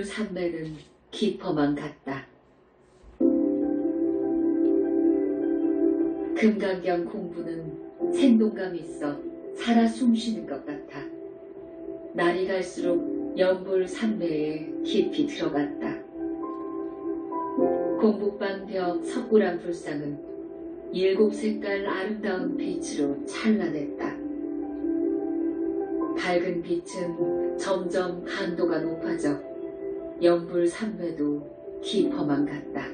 연불 산매는 깊어만 갔다. 금강경 공부는 생동감 있어 살아 숨쉬는 것 같아. 날이 갈수록 연불 산매에 깊이 들어갔다. 공북방 벽 석굴암 불상은 7색깔 아름다운 빛으로 찬란했다. 밝은 빛은 점점 강도가 높아져 연불 산매도 깊어만 갔다.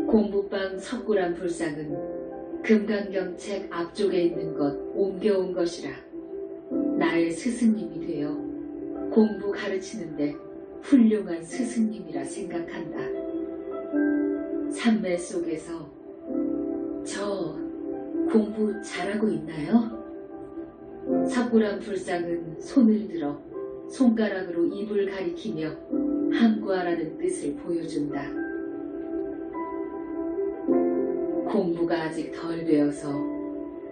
공북방 석굴암 불상은 금강경책 앞쪽에 있는 것 옮겨온 것이라 나의 스승님이 되어 공부 가르치는데 훌륭한 스승님이라 생각한다. 산매 속에서 저 공부 잘하고 있나요? 석굴암 불상은 손을 들어 손가락으로 입을 가리키며 함구하라는 뜻을 보여준다. 공부가 아직 덜 되어서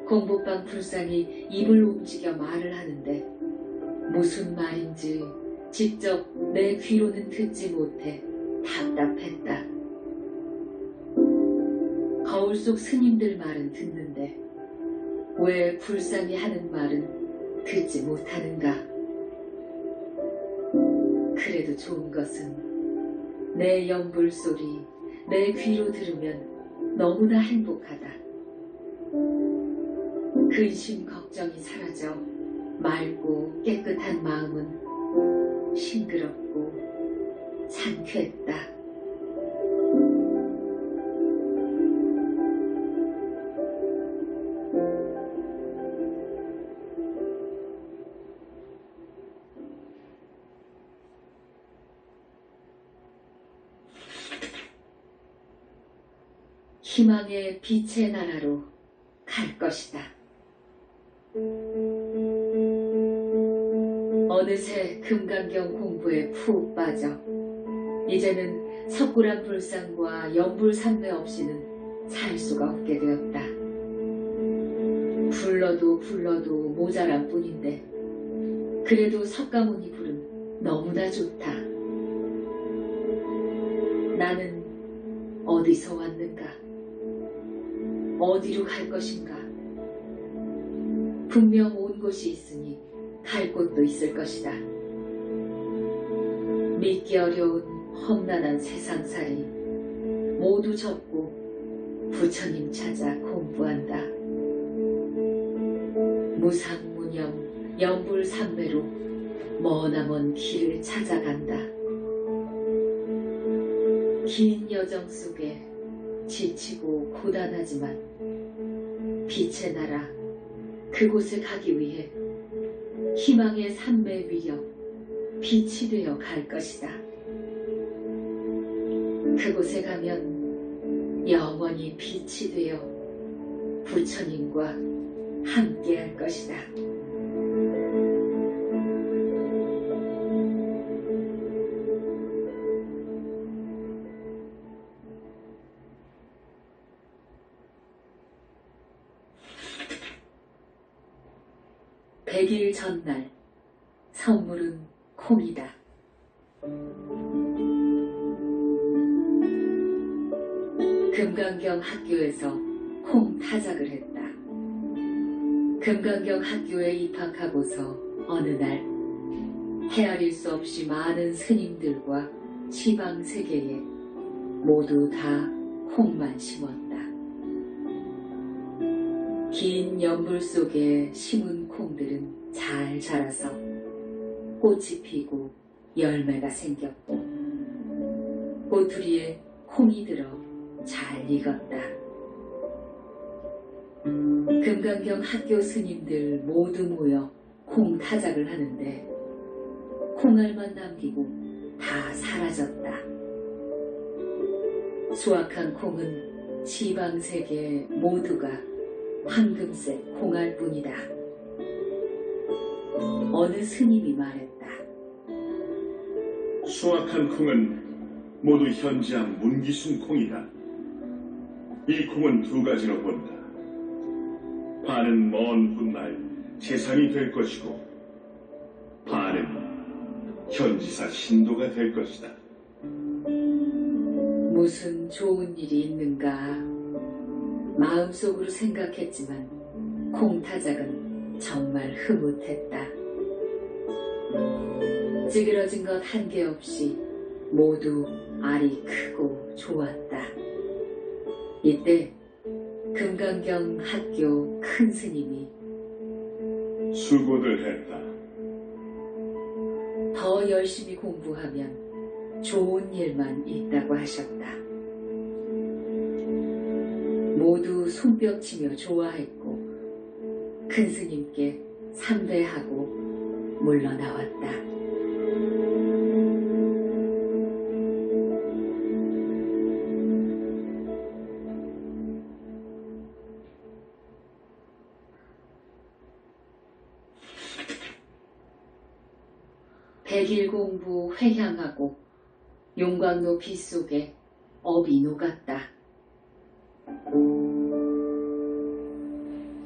공북방 불상이 입을 움직여 말을 하는데 무슨 말인지 직접 내 귀로는 듣지 못해 답답했다. 거울 속 스님들 말은 듣는데 왜 불상이 하는 말은 듣지 못하는가? 그래도 좋은 것은 내 연불 소리 내 귀로 들으면 너무나 행복하다. 근심 걱정이 사라져 맑고 깨끗한 마음은 싱그럽고 상쾌했다. 희망의 빛의 나라로 갈 것이다. 어느새 금강경 공부에 푹 빠져 이제는 석굴암 불상과 연불 산매 없이는 살 수가 없게 되었다. 불러도 모자란 뿐인데 그래도 석가모니 불은 너무나 좋다. 나는 어디서 왔는가? 어디로 갈 것인가? 분명 온 곳이 있으니 갈 곳도 있을 것이다. 믿기 어려운 험난한 세상살이 모두 접고 부처님 찾아 공부한다. 무상무념 연불삼매로 머나먼 길을 찾아간다. 긴 여정 속에 지치고 고단하지만 빛의 나라 그곳에 가기 위해 희망의 산매 위력 빛이 되어 갈 것이다. 그곳에 가면 영원히 빛이 되어 부처님과 함께 할 것이다. 백일 전날 선물은 콩이다. 금강경 학교에서 콩 타작을 했다. 금강경 학교에 입학하고서 어느 날 헤아릴 수 없이 많은 스님들과 시방세계에 모두 다 콩만 심었다. 긴 연불 속에 심은 콩들은 잘 자라서 꽃이 피고 열매가 생겼고 꼬투리에 콩이 들어 잘 익었다. 금강경 학교 스님들 모두 모여 콩 타작을 하는데 콩알만 남기고 다 사라졌다. 수확한 콩은 지방세계 모두가 황금색 콩알뿐이다. 어느 스님이 말했다. 수확한 콩은 모두 현지암 문기순 콩이다. 이 콩은 두 가지로 본다. 반은 먼 훗날 재산이 될 것이고 반은 현지사 신도가 될 것이다. 무슨 좋은 일이 있는가 마음속으로 생각했지만 콩타작은 정말 흐뭇했다. 찌그러진 것 한 개 없이 모두 알이 크고 좋았다. 이때 금강경 학교 큰 스님이 수고들 했다. 더 열심히 공부하면 좋은 일만 있다고 하셨다. 모두 손뼉치며 좋아했고 큰 스님께 삼배하고 물러나왔다. 백일 공부 회향하고 용광로 빛 속에 업이 녹았다.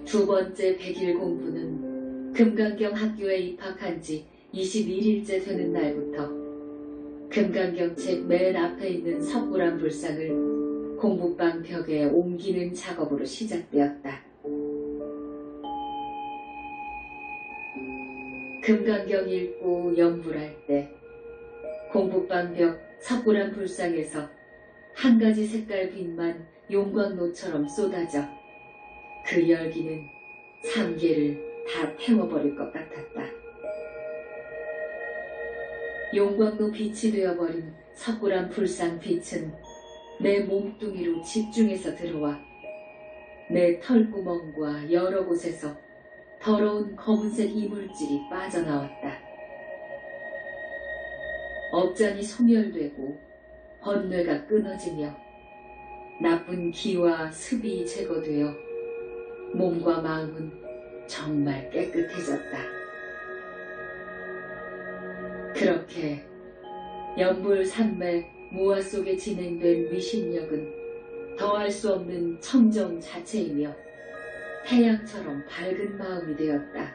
두 번째 백일 공부는 금강경 학교에 입학한 지 21일째 되는 날부터 금강경 책 맨 앞에 있는 석굴암 불상을 공부방 벽에 옮기는 작업으로 시작되었다. 금강경 읽고 연불할 때 공부방 벽 석굴암 불상에서 한 가지 색깔 빛만 용광로처럼 쏟아져 그 열기는 3개를 다 태워버릴 것 같았다. 용광로 빛이 되어버린 석굴암 불상 빛은 내 몸뚱이로 집중해서 들어와 내 털구멍과 여러 곳에서 더러운 검은색 이물질이 빠져나왔다. 업장이 소멸되고 번뇌가 끊어지며 나쁜 기와 습이 제거되어 몸과 마음은 정말 깨끗해졌다. 그렇게 연불산맥 무화 속에 진행된 위신력은 더할 수 없는 청정 자체이며 태양처럼 밝은 마음이 되었다.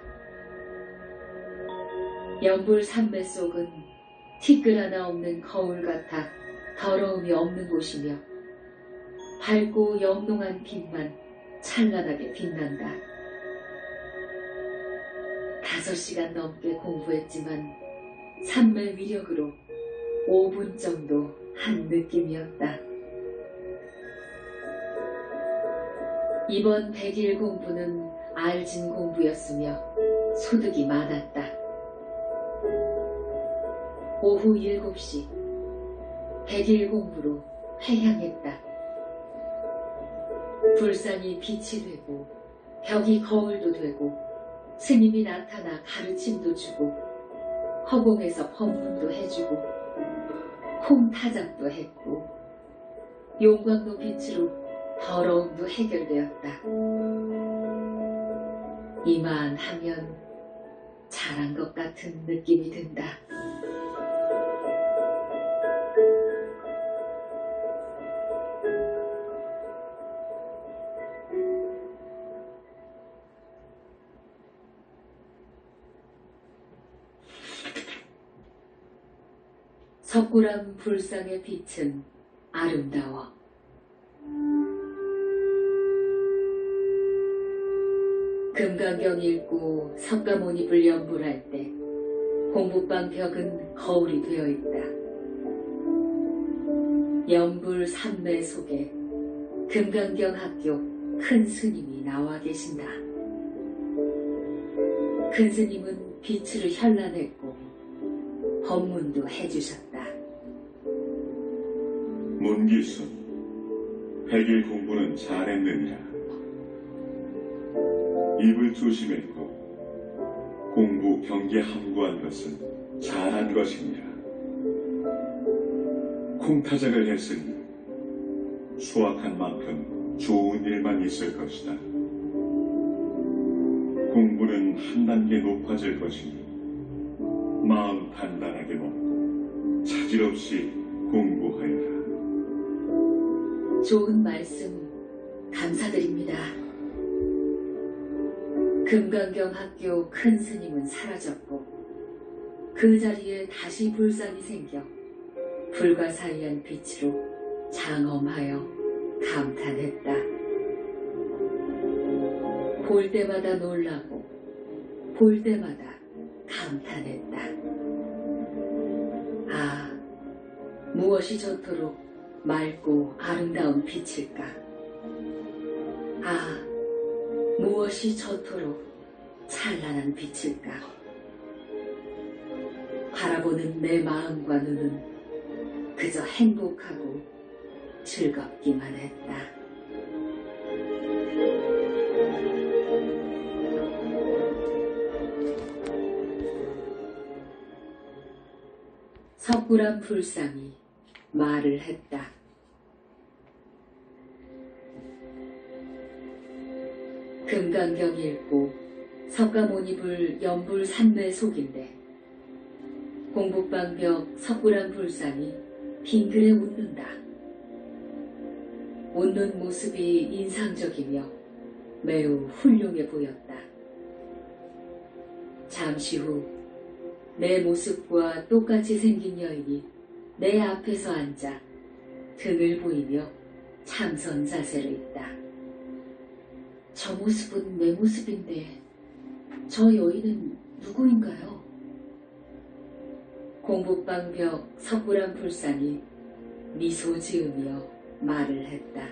연불산맥 속은 티끌 하나 없는 거울 같아 더러움이 없는 곳이며 밝고 영롱한 빛만 찬란하게 빛난다. 5시간 넘게 공부했지만 산매 위력으로 5분 정도 한 느낌이었다. 이번 100일 공부는 알진 공부였으며 소득이 많았다. 오후 7시 100일 공부로 회향했다. 불상이 빛이 되고 벽이 거울도 되고 스님이 나타나 가르침도 주고 허공에서 법문도 해주고 콩타작도 했고 용광로 빛으로 더러움도 해결되었다. 이만하면 잘한 것 같은 느낌이 든다. 석굴암 불상의 빛은 아름다워. 금강경 읽고 석가모니불 연불할 때 공부방 벽은 거울이 되어 있다. 연불 산매 속에 금강경 학교 큰 스님이 나와 계신다. 큰 스님은 빛으로 현란했고 법문도 해주셨다. 문기순, 100일 공부는 잘했느니라. 입을 조심했고 공부 경계 함구한 것은 잘한 것이니라. 콩타작을 했으니 수확한 만큼 좋은 일만 있을 것이다. 공부는 한 단계 높아질 것이니 마음 단단하게 먹고 차질 없이 공부하여라. 좋은 말씀 감사드립니다. 금강경 학교 큰 스님은 사라졌고 그 자리에 다시 불상이 생겨 불가사의한 빛으로 장엄하여 감탄했다. 볼 때마다 놀라고 볼 때마다 감탄했다. 아, 무엇이 저토록 맑고 아름다운 빛일까? 아, 무엇이 저토록 찬란한 빛일까? 바라보는 내 마음과 눈은 그저 행복하고 즐겁기만 했다. 석굴암 불상이 말을 했다. 금강경 읽고 석가모니 불 연불 삼매 속인데 공북방벽 석굴암 불상이 빙그레 웃는다. 웃는 모습이 인상적이며 매우 훌륭해 보였다. 잠시 후 내 모습과 똑같이 생긴 여인이 내 앞에서 앉아 등을 보이며 참선 자세로 있다. 저 모습은 내 모습인데 저 여인은 누구인가요? 공북방벽 석굴암 불상이 미소 지으며 말을 했다.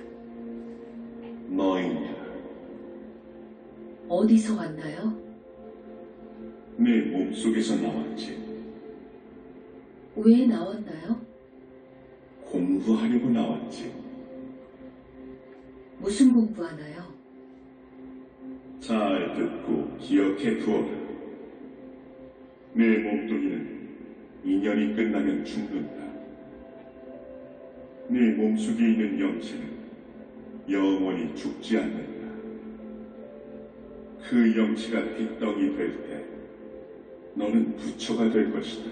너희냐? 어디서 왔나요? 내 몸속에서 나왔지. 왜 나왔나요? 공부하려고 나왔지. 무슨 공부하나요? 잘 듣고 기억해 두어라. 내 몸뚱이는 인연이 끝나면 죽는다. 내 몸속에 있는 영체는 영원히 죽지 않는다. 그 영체가 빚덩이 될 때 너는 부처가 될 것이다.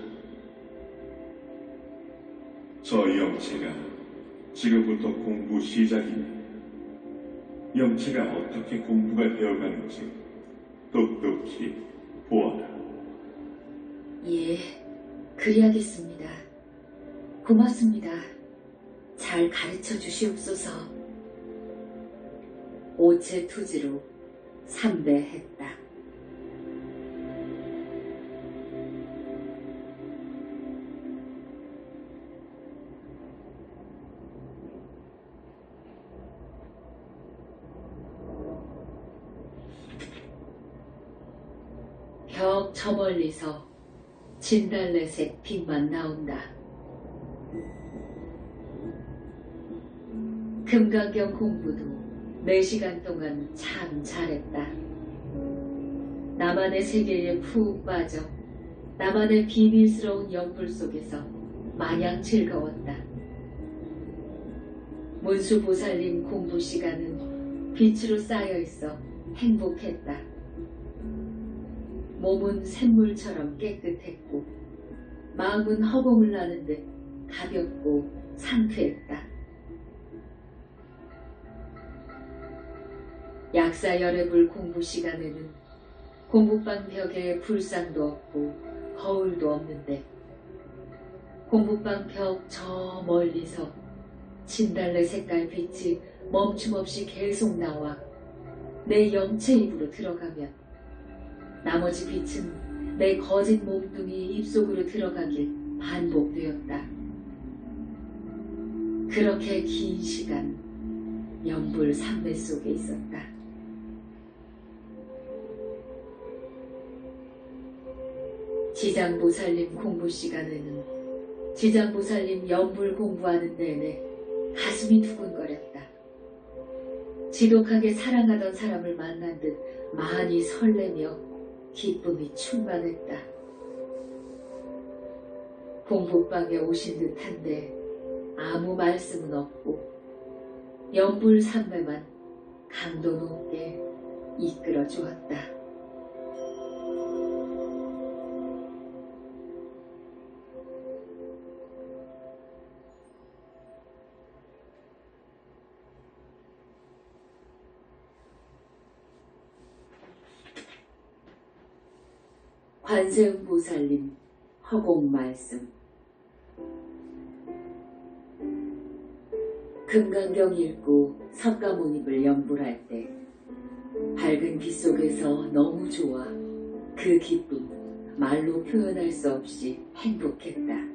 저 영체가 지금부터 공부 시작이니 영체가 어떻게 공부가 되어가는지 똑똑히 보아라. 예, 그리하겠습니다. 고맙습니다. 잘 가르쳐 주시옵소서. 오체투지로 삼배했다. 벽 저 멀리서 진달래색 빛만 나온다. 금강경 공부도 4시간 동안 참 잘했다. 나만의 세계에 푹 빠져 나만의 비밀스러운 연불 속에서 마냥 즐거웠다. 문수보살님 공부 시간은 빛으로 쌓여있어 행복했다. 몸은 샘물처럼 깨끗했고 마음은 허공을 나는 듯 가볍고 상쾌했다. 약사열애불 공부 시간에는 공부방 벽에 불상도 없고 거울도 없는데 공부방 벽 저 멀리서 진달래 색깔 빛이 멈춤없이 계속 나와 내 영체 입으로 들어가면 나머지 빛은 내 거짓 몸뚱이 입속으로 들어가길 반복되었다. 그렇게 긴 시간 연불 삼매 속에 있었다. 지장보살님 공부 시간에는 지장보살님 연불 공부하는 내내 가슴이 두근거렸다. 지독하게 사랑하던 사람을 만난 듯 많이 설레며 기쁨이 충만했다. 공부방에 오신 듯한데 아무 말씀은 없고 연불 삼매만 강도 높게 이끌어 주었다. 관세음보살님 허공 말씀. 금강경 읽고 석가모니를 연불할 때 밝은 빛 속에서 너무 좋아 그 기쁨 말로 표현할 수 없이 행복했다.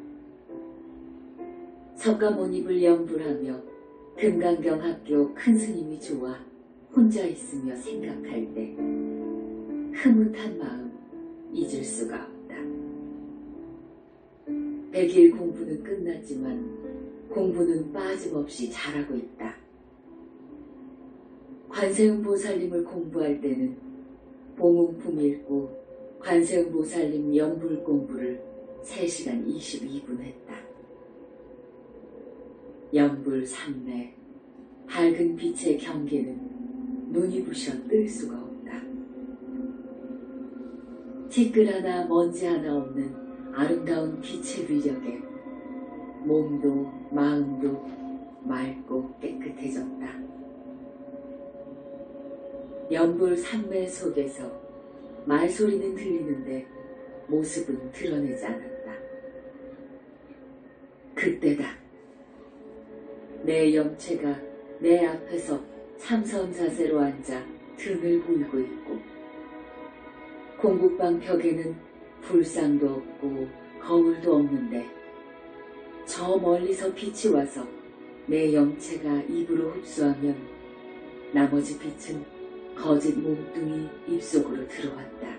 석가모니를 연불하며 금강경 학교 큰 스님이 좋아 혼자 있으며 생각할 때 흐뭇한 마음 잊을 수가 없다. 100일 공부는 끝났지만 공부는 빠짐없이 잘하고 있다. 관세음보살님을 공부할 때는 봉응품 읽고 관세음보살님 연불 공부를 3시간 22분 했다. 연불 삼매, 밝은 빛의 경계는 눈이 부셔 뜰 수가 없다. 티끌 하나 먼지 하나 없는 아름다운 빛의 위력에 몸도 마음도 맑고 깨끗해졌다. 연불 삼매 속에서 말소리는 들리는데 모습은 드러내지 않았다. 그때다. 내 영체가 내 앞에서 참선 자세로 앉아 등을 보이고 있고 공부방 벽에는 불상도 없고 거울도 없는데 저 멀리서 빛이 와서 내 영체가 입으로 흡수하면 나머지 빛은 거짓 몸뚱이 입속으로 들어왔다.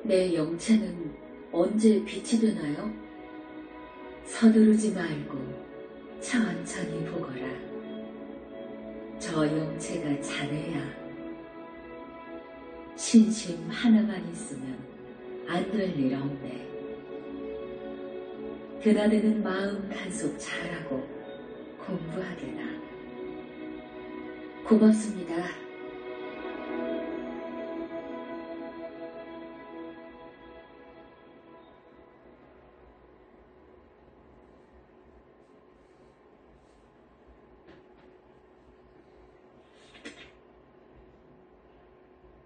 내 영체는 언제 빛이 되나요? 서두르지 말고 천천히 보거라. 저 영체가 자네야. 신심 하나만 있으면 안 될 일 없네. 드나드는 마음 단속 잘하고 공부하게나. 고맙습니다.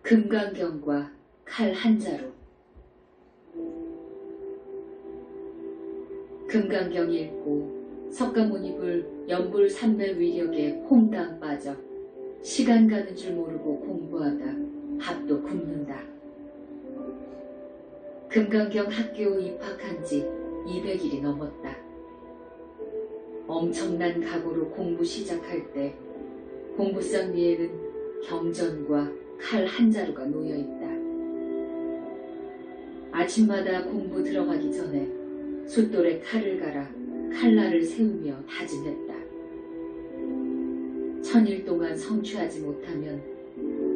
금강경과 칼 한자루. 금강경 읽고 석가모니불 연불 삼매 위력에 퐁당 빠져 시간 가는 줄 모르고 공부하다 밥도 굶는다. 금강경 학교 입학한 지 200일이 넘었다. 엄청난 각오로 공부 시작할 때 공부상 위에는 경전과 칼 한자루가 놓여있다. 아침마다 공부 들어가기 전에 숫돌에 칼을 갈아 칼날을 세우며 다짐했다. 1000일 동안 성취하지 못하면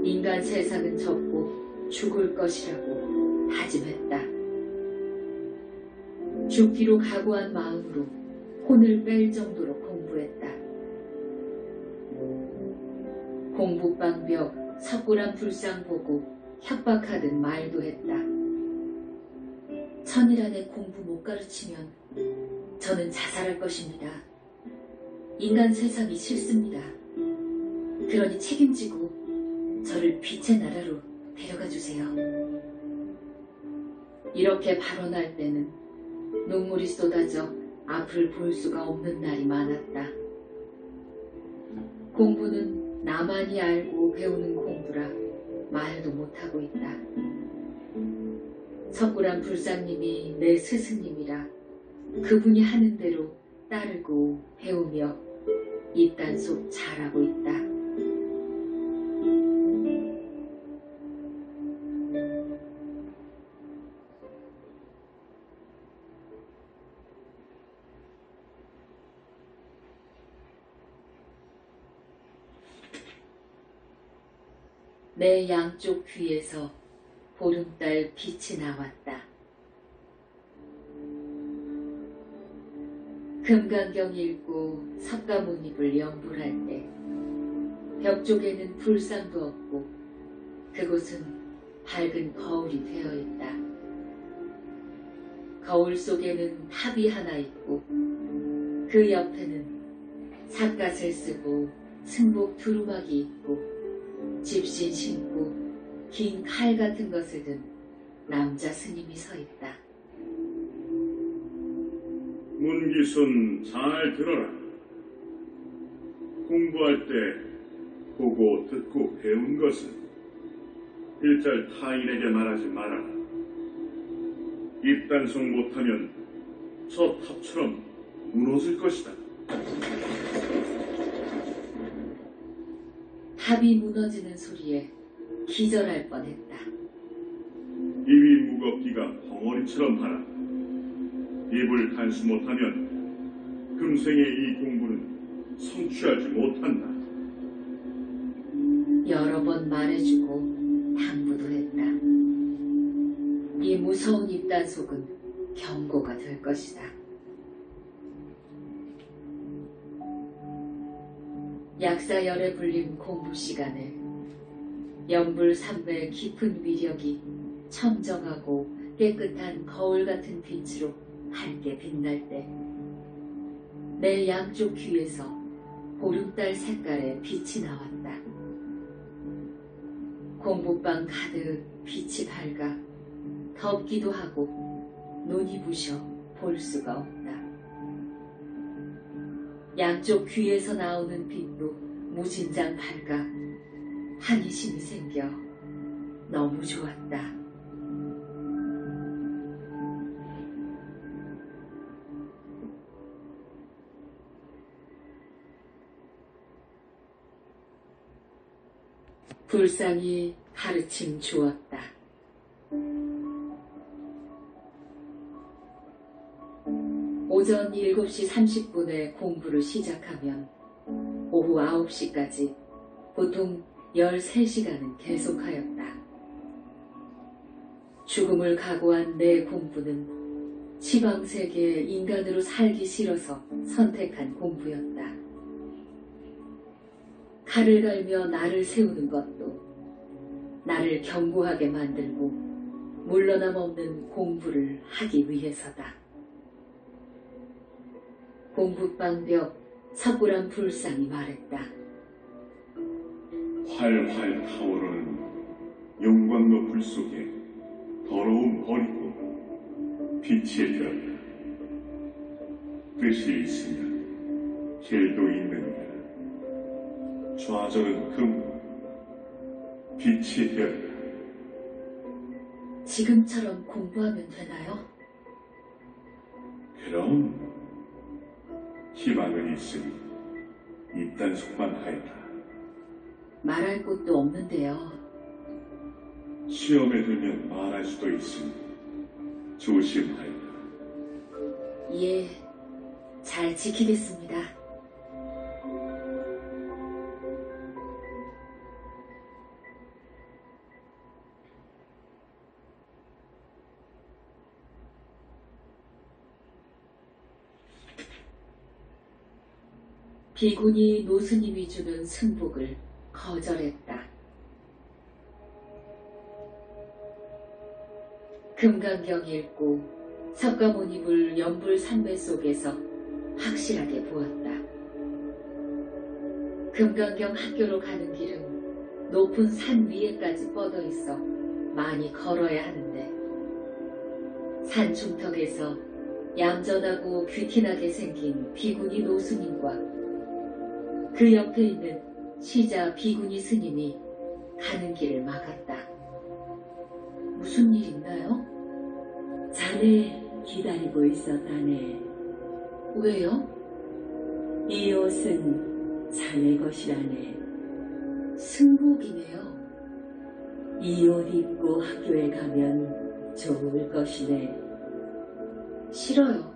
인간 세상은 접고 죽을 것이라고 다짐했다. 죽기로 각오한 마음으로 혼을 뺄 정도로 공부했다. 공부방 벽 석굴암 불상 보고 협박하듯 말도 했다. 1000일 안에 공부 못 가르치면 저는 자살할 것입니다. 인간 세상이 싫습니다. 그러니 책임지고 저를 빛의 나라로 데려가 주세요. 이렇게 발언할 때는 눈물이 쏟아져 앞을 볼 수가 없는 날이 많았다. 공부는 나만이 알고 배우는 공부라 말도 못하고 있다. 석굴암 불상님이 내 스승님이라 그분이 하는 대로 따르고 배우며 입단속 잘하고 있다. 내 양쪽 귀에서 보름달 빛이 나왔다. 금강경 읽고 석가모니불 연불할 때 벽 쪽에는 불상도 없고 그곳은 밝은 거울이 되어 있다. 거울 속에는 탑이 하나 있고 그 옆에는 삿갓을 쓰고 승복 두루마기 입고 집신 신고 긴 칼 같은 것을 든 남자 스님이 서 있다. 문기순 잘 들어라. 공부할 때 보고 듣고 배운 것은 일절 타인에게 말하지 말아라. 입단속 못하면 저 탑처럼 무너질 것이다. 탑이 무너지는 소리에 기절할 뻔했다. 입이 무겁기가 벙어리처럼 하라. 입을 단수 못하면 금생의 이 공부는 성취하지 못한다. 여러 번 말해주고 당부도 했다. 이 무서운 입단속은 경고가 될 것이다. 약사열에 불린 공부 시간에 연불삼배의 깊은 위력이 청정하고 깨끗한 거울 같은 빛으로 밝게 빛날 때 내 양쪽 귀에서 보름달 색깔의 빛이 나왔다. 공부방 가득 빛이 밝아 덥기도 하고 눈이 부셔 볼 수가 없다. 양쪽 귀에서 나오는 빛도 무진장 밝아 한이심이 생겨 너무 좋았다. 불상이 가르침 주었다. 오전 7시 30분에 공부를 시작하면 오후 9시까지 보통 13시간은 계속하였다. 죽음을 각오한 내 공부는 지방세계에 인간으로 살기 싫어서 선택한 공부였다. 칼을 갈며 나를 세우는 것도 나를 견고하게 만들고 물러남 없는 공부를 하기 위해서다. 공부방벽 석굴암 불상이 말했다. 활활 타오르는 영광과 불 속에 더러움 버리고 빛의 별이다. 뜻이 있으면 길도 있느니라. 좌절은 금, 빛의 별이다. 지금처럼 공부하면 되나요? 그럼 희망은 있으니 입단속만 하여라. 말할 곳도 없는데요. 시험에 들면 말할 수도 있으니 조심하여라. 예, 잘 지키겠습니다. 비군이 노스님이 주는 승복을 거절했다. 금강경 읽고 석가모니불 연불삼배 속에서 확실하게 보았다. 금강경 학교로 가는 길은 높은 산 위에까지 뻗어 있어 많이 걸어야 하는데 산 중턱에서 얌전하고 귀티나게 생긴 비구니 노스님과 그 옆에 있는 시자 비구니 스님이 가는 길을 막았다. 무슨 일 있나요? 자네 기다리고 있었다네. 왜요? 이 옷은 자네 것이라네. 승복이네요. 이 옷 입고 학교에 가면 좋을 것이네. 싫어요.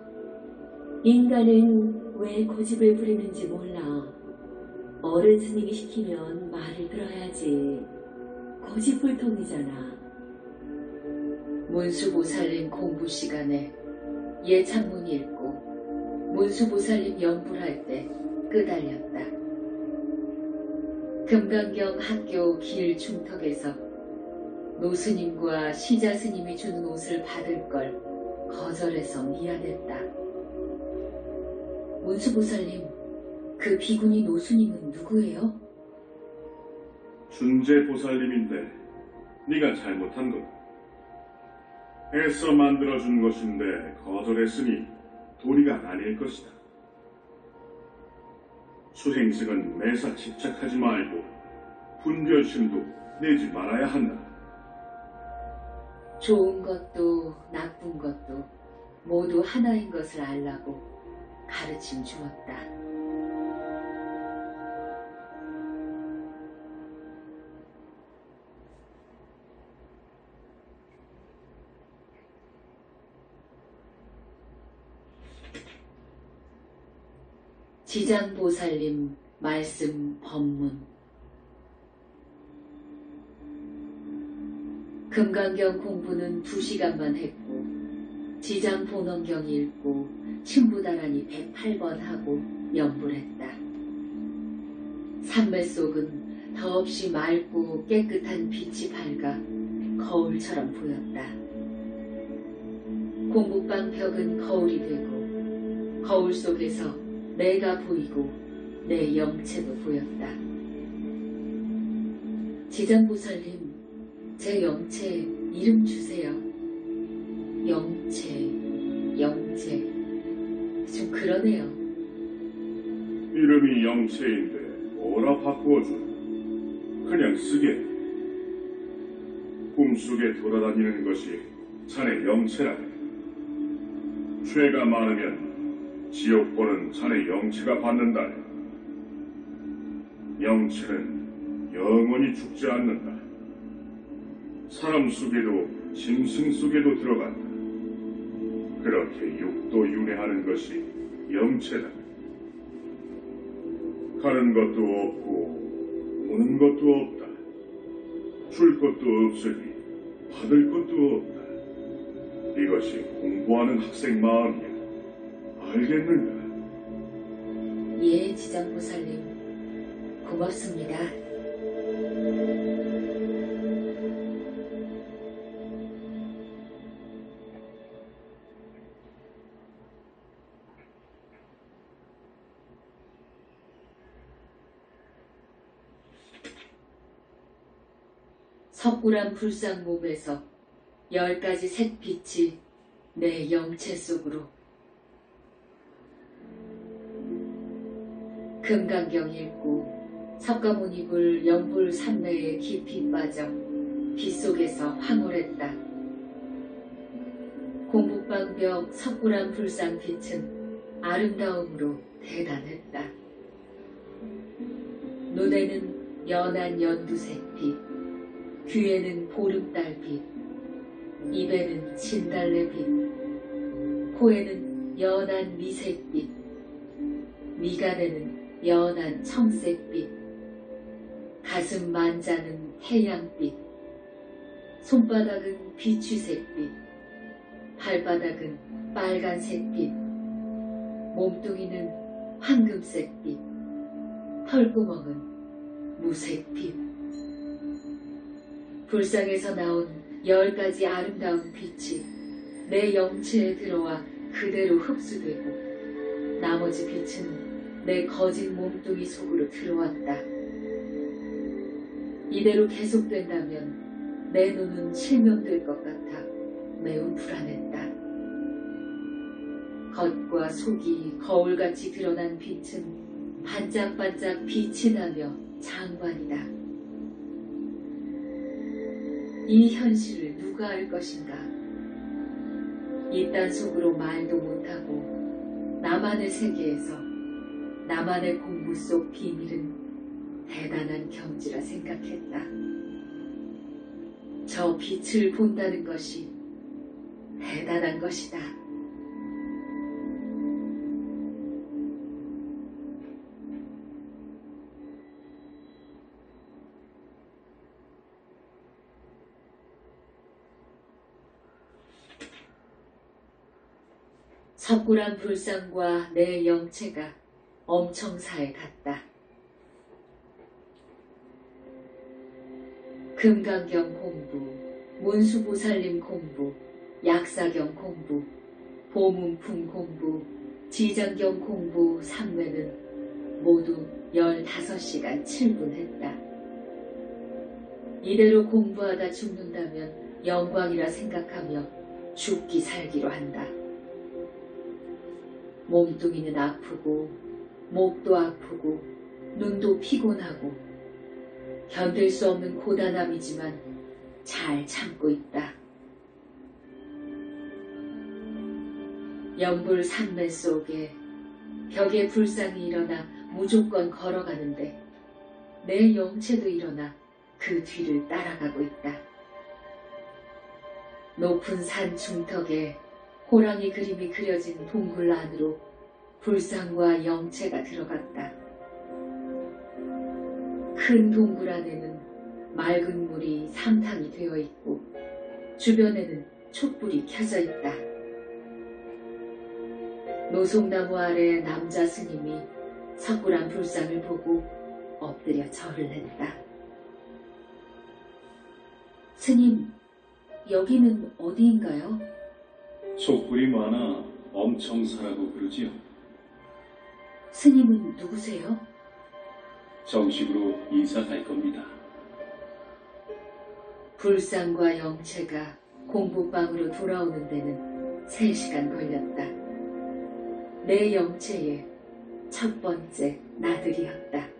인간은 왜 고집을 부리는지 몰라. 어른 스님이 시키면 말을 들어야지. 고집불통이잖아. 문수보살님 공부 시간에 예창문 읽고 문수보살님 연불할 때 끄달렸다. 금강경 학교 길 중턱에서 노스님과 시자스님이 주는 옷을 받을 걸 거절해서 미안했다. 문수보살님, 그 비구니 노스님은 누구예요? 준재보살님인데 네가 잘못한 것. 애써 만들어준 것인데 거절했으니 도리가 아닐 것이다. 수행승은 매사 집착하지 말고 분별심도 내지 말아야 한다. 좋은 것도 나쁜 것도 모두 하나인 것을 알라고 가르침 주었다. 지장보살님 말씀 법문. 금강경 공부는 2시간만 했고 지장본원경 읽고 침부다라니 108번 하고 염불했다. 산매 속은 더없이 맑고 깨끗한 빛이 밝아 거울처럼 보였다. 공부방 벽은 거울이 되고 거울 속에서 내가 보이고 내 영체도 보였다. 지장보살님, 제 영체 이름 주세요. 영체. 좀 그러네요. 이름이 영체인데 뭐라 바꾸어주나. 그냥 쓰게. 꿈속에 돌아다니는 것이 자네 영체라. 죄가 많으면 지옥보는 자네 영체가 받는다. 영체는 영원히 죽지 않는다. 사람 속에도 짐승 속에도 들어간다. 그렇게 육도 윤회하는 것이 영체다. 가는 것도 없고 오는 것도 없다. 줄 것도 없으니 받을 것도 없다. 이것이 공부하는 학생 마음이야. 알겠는가? 예, 지장보살님. 고맙습니다. 석굴암 불상 몸에서 10가지 색빛이 내 영체 속으로. 금강경 읽고 석가모니불 영불 삼매에 깊이 빠져 빛 속에서 황홀했다. 공부방벽 석굴암 불상 빛은 아름다움으로 대단했다. 눈에는 연한 연두색빛, 귀에는 보름달빛, 입에는 진달래빛, 코에는 연한 미색빛, 미간에는 연한 청색빛, 가슴 만자는 태양빛, 손바닥은 비추색빛, 발바닥은 빨간색빛, 몸뚱이는 황금색빛, 털구멍은 무색빛. 불상에서 나온 10가지 아름다운 빛이 내 영체에 들어와 그대로 흡수되고 나머지 빛은 내 거짓 몸뚱이 속으로 들어왔다. 이대로 계속된다면 내 눈은 실명될 것 같아 매우 불안했다. 겉과 속이 거울같이 드러난 빛은 반짝반짝 빛이 나며 장관이다. 이 현실을 누가 알 것인가? 이딴 속으로 말도 못하고 나만의 세계에서 나만의 공부 속 비밀은 대단한 경지라 생각했다. 저 빛을 본다는 것이 대단한 것이다. 석굴암 불상과 내 영체가 엄청사에 갔다. 금강경 공부, 문수보살님 공부, 약사경 공부, 보문품 공부, 지장경 공부 3회는 모두 15시간 7분 했다. 이대로 공부하다 죽는다면 영광이라 생각하며 죽기 살기로 한다. 몸뚱이는 아프고 목도 아프고 눈도 피곤하고 견딜 수 없는 고단함이지만 잘 참고 있다. 연불 산매 속에 벽에 불상이 일어나 무조건 걸어가는데 내 영체도 일어나 그 뒤를 따라가고 있다. 높은 산 중턱에 호랑이 그림이 그려진 동굴 안으로 불상과 영체가 들어갔다. 큰 동굴 안에는 맑은 물이 삼탕이 되어 있고 주변에는 촛불이 켜져 있다. 노송나무 아래 남자 스님이 석굴암 불상을 보고 엎드려 절을 했다. 스님, 여기는 어디인가요? 촛불이 많아 엄청사라고 그러지요. 스님은 누구세요? 정식으로 이사 갈 겁니다. 불상과 영체가 공부방으로 돌아오는 데는 3시간 걸렸다. 내 영체의 첫 번째 나들이었다.